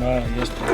Vale, ya está.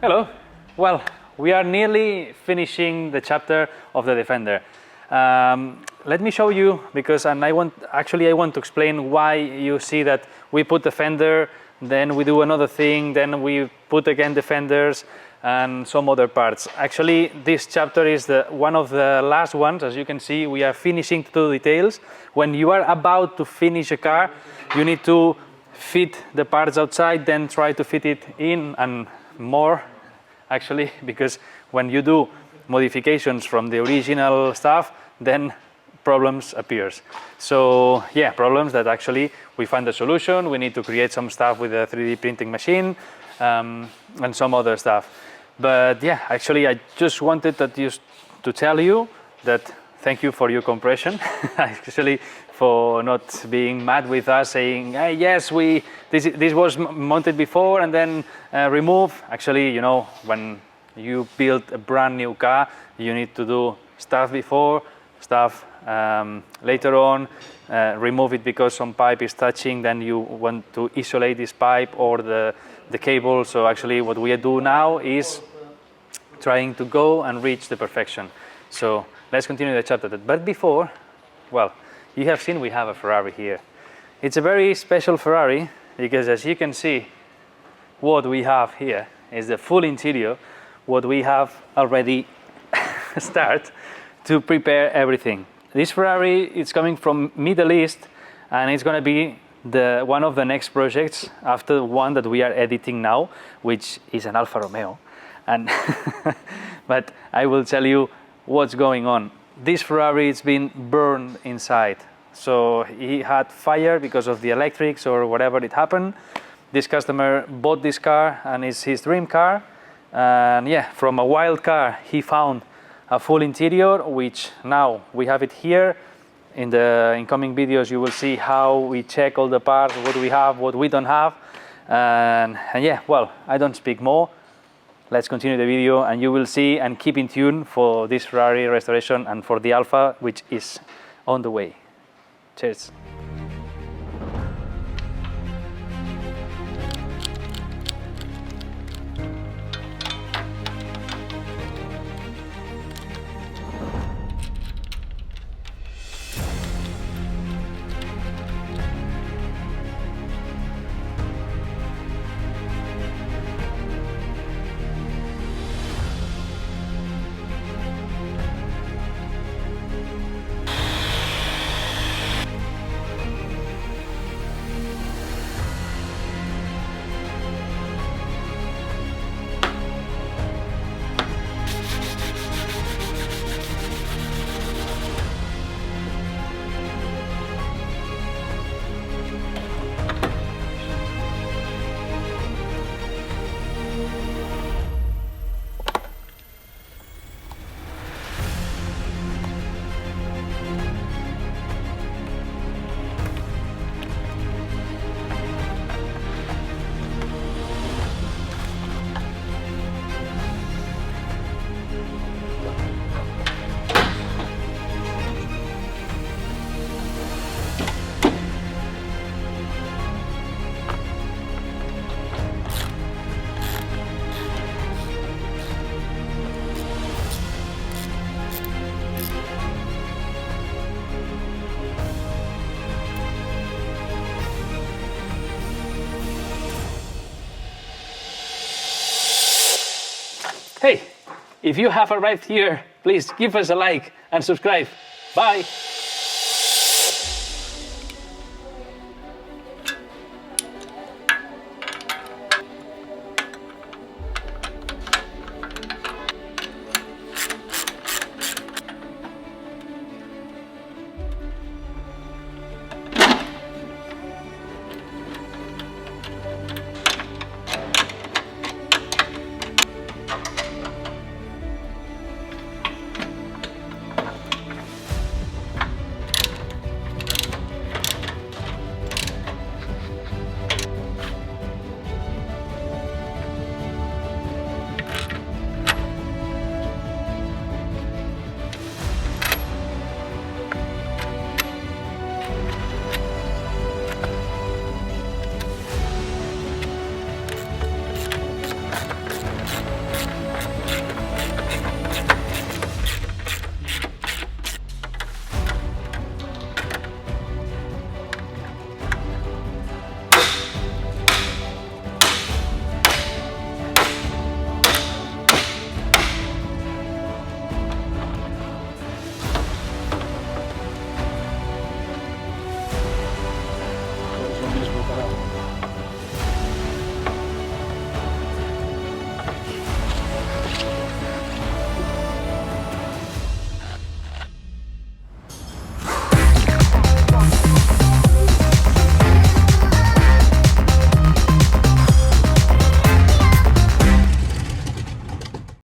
Hello. Well, we are nearly finishing the chapter of the Defender. Let me show you, because I want to explain why you see that we put the fender, then we do another thing, then we put again the fenders and some other parts. Actually, this chapter is one of the last ones. As you can see, we are finishing to do details. When you are about to finish a car, you need to fit the parts outside, then try to fit it in, and more actually, because when you do modifications from the original stuff, then problems appears. So yeah, problems that actually we find a solution. We need to create some stuff with a 3D printing machine and some other stuff. But yeah, actually I just wanted to tell you that thank you for your compression, actually, for not being mad with us saying, hey, yes, this was mounted before and then removed. Actually, you know, when you build a brand new car, you need to do stuff before, stuff later on, remove it because some pipe is touching, then you want to isolate this pipe or the cable. So actually what we do now is trying to go and reach the perfection. So let's continue the chapter. But before, well, you have seen we have a Ferrari here. It's a very special Ferrari because, as you can see, what we have here is the full interior, what we have already start to prepare everything. This Ferrari is coming from Middle East, and it's going to be one of the next projects after the one that we are editing now, which is an Alfa Romeo. And but I will tell you what's going on. This Ferrari has been burned inside. So he had fire because of the electrics or whatever it happened. This customer bought this car and it's his dream car. And yeah, from a wild car, he found a full interior, which now we have it here. In the incoming videos, you will see how we check all the parts, what we have, what we don't have. And yeah, well, I don't speak more. Let's continue the video and you will see, and keep in tune for this Ferrari restoration and for the Alfa, which is on the way. Cheers. Hey, if you have arrived here, please give us a like and subscribe. Bye.